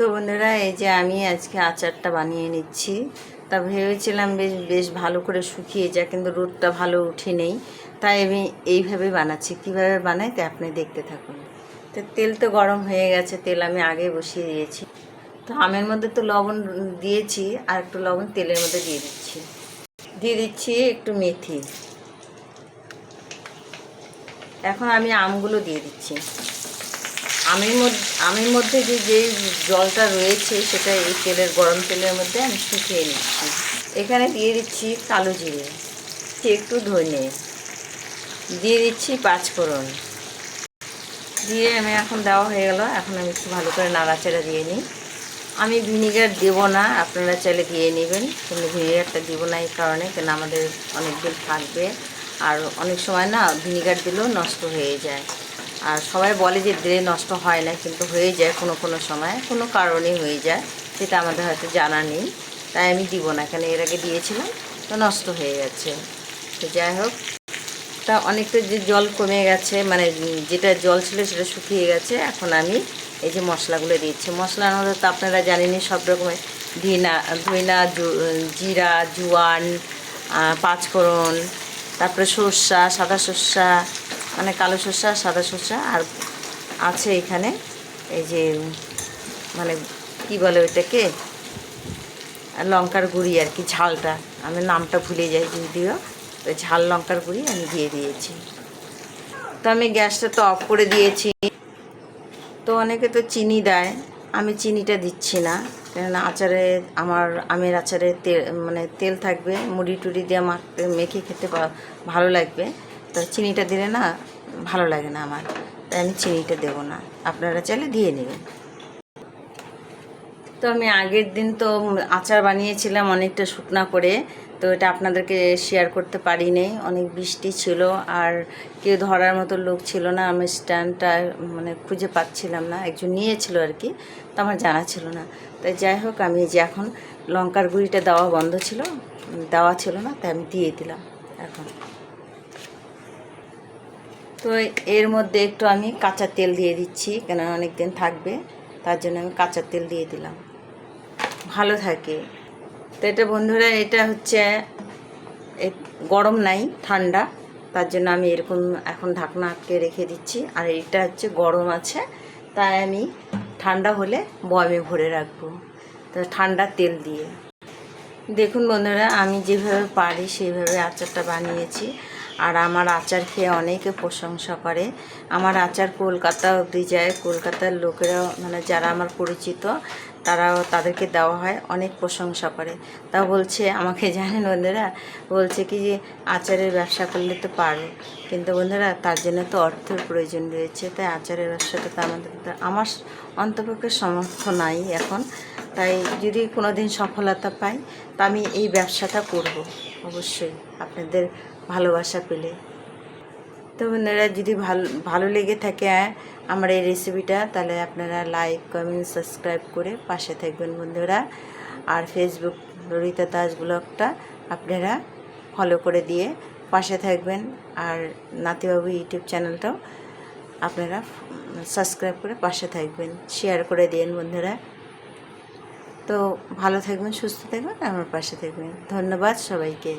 তো বন্ধুরা, এই যে আমি আজকে আচারটা বানিয়ে নিচ্ছি। তা ভেবেছিলাম বেশ ভালো করে শুকিয়ে যায়, কিন্তু রোদটা ভালো উঠে নেই, তাই আমি এইভাবে বানাচ্ছি। কিভাবে বানাই তা আপনি দেখতে থাকুন। তো তেল তো গরম হয়ে গেছে, তেল আমি আগে বসিয়ে দিয়েছি। তো আমের মধ্যে তো লবণ দিয়েছি, আর একটু লবণ তেলের মধ্যে দিয়ে দিচ্ছি একটু মেথি। এখন আমি আমগুলো দিয়ে দিচ্ছি। আমের মধ্যে যে জলটা রয়েছে সেটা এই গরম তেলের মধ্যে আমি শুকিয়ে নিচ্ছি। এখানে দিয়ে দিচ্ছি কালো জিরে, একটু ধনে, দিয়ে দিচ্ছি পাঁচফোড়ন দিয়ে আমি এখন দেওয়া হয়ে গেল। এখন আমি একটু ভালো করে নাড়াচাড়া দিয়ে নিই। আমি ভিনিগার দেবো না, আপনারা চাইলে দিয়ে নেবেন, কিন্তু ভিনিগারটা দেবো না এই কারণে, কেন আমাদের অনেক দিন থাকবে। আর অনেক সময় না ভিনিগার দিলেও নষ্ট হয়ে যায়। আর সবাই বলে যে দিলে নষ্ট হয় না, কিন্তু হয়ে যায় কোনো সময়, কোনো কারণেই হয়ে যায়, সেটা আমাদের হয়তো জানা নেই। তাই আমি দিব না, কেন এর আগে দিয়েছিলাম তো নষ্ট হয়ে গেছে। তো যাই হোক, তা অনেকটা যে জল কমে গেছে, মানে যেটা জল ছিল সেটা শুকিয়ে গেছে। এখন আমি এই যে মশলাগুলো দিচ্ছি। মশলার মধ্যে তো আপনারা জানেনই সব রকমের ধইনা, জিরা, জোয়ান, পাঁচফোড়ন, তারপরে সর্ষা, সাদা সর্ষা, মানে কালো সর্ষা, সাদা সর্ষা, আর আছে এখানে এই যে মানে কি বলে ওইটাকে, লঙ্কার গুঁড়ি আর কি, ঝালটা আমি নামটা ভুলে যাই যদিও। ওই ঝাল লঙ্কার গুঁড়ি আমি দিয়ে দিয়েছি। তো আমি গ্যাসটা তো অফ করে দিয়েছি। তো অনেকে তো চিনি দেয়, আমি চিনিটা দিচ্ছি না, কেননা আচারে আমের আচারে মানে তেল থাকবে, মুড়ি টুড়ি দিয়ে মেখে খেতে ভালো লাগবে। তো চিনিটা দিলে না ভালো লাগে না আমার, তাই আমি চিনিটা দেবো না, আপনারা চাইলে দিয়ে নেবেন। তো আমি আগের দিন তো আচার বানিয়েছিলাম অনেকটা শুকনা করে, তো এটা আপনাদেরকে শেয়ার করতে পারিনি, অনেক বৃষ্টি ছিল আর কেউ ধরার মতো লোক ছিল না। আমি স্ট্যান্ডটা মানে খুঁজে পাচ্ছিলাম না, একজন নিয়েছিল আর কি, তো আমার জানা ছিল না। তাই যাই হোক, আমি যে এখন লঙ্কার গুঁড়িটা দেওয়া ছিল না, তাই আমি দিয়ে দিলাম এখন। তো এর মধ্যে একটু আমি কাঁচা তেল দিয়ে দিচ্ছি, কেন অনেক দিন থাকবে, তার জন্য আমি কাঁচা তেল দিয়ে দিলাম, ভালো থাকে। তো এটা বন্ধুরা, এটা হচ্ছে গরম নাই, ঠান্ডা, তার জন্য আমি এরকম এখন ঢাকনা আটকে রেখে দিচ্ছি। আর এটা হচ্ছে গরম আছে, তাই আমি ঠান্ডা হলে বয়ামে ভরে রাখবো, তো ঠান্ডা তেল দিয়ে। দেখুন বন্ধুরা, আমি যেভাবে পারি সেইভাবে আচারটা বানিয়েছি। আর আমার আচার খেয়ে অনেকে প্রশংসা করে। আমার আচার কলকাতা অবধি যায়, কলকাতার লোকেরা মানে যারা আমার পরিচিত তাদেরকে দেওয়া হয়, অনেক প্রশংসা করে। তা বলছে আমাকে, জানেন বন্ধুরা, বলছে কি যে আচারের ব্যবসা করলে তো পারো, কিন্তু বন্ধুরা তার জন্য তো অর্থের প্রয়োজন রয়েছে। তাই আচারের ব্যবসাটা তো আমার অন্তপক্ষে সামর্থ্য নাই এখন। তাই যদি কোনো দিন সফলতা পাই, তা আমি এই ব্যবসাটা করব অবশ্যই, আপনাদের ভালোবাসা পেলে। তো বন্ধুরা, যদি ভালো লেগে থাকে আমার এই রেসিপিটা, তাহলে আপনারা লাইক, কমেন্ট, সাবস্ক্রাইব করে পাশে থাকবেন বন্ধুরা। আর ফেসবুক ললিতা দাস ব্লগটা আপনারা ফলো করে দিয়ে পাশে থাকবেন। আর নাতিবাবু ইউটিউব চ্যানেলটাও আপনারা সাবস্ক্রাইব করে পাশে থাকবেন, শেয়ার করে দিন বন্ধুরা। তো ভালো থাকবেন, সুস্থ থাকবেন, আমার পাশে থাকবেন। ধন্যবাদ সবাইকে।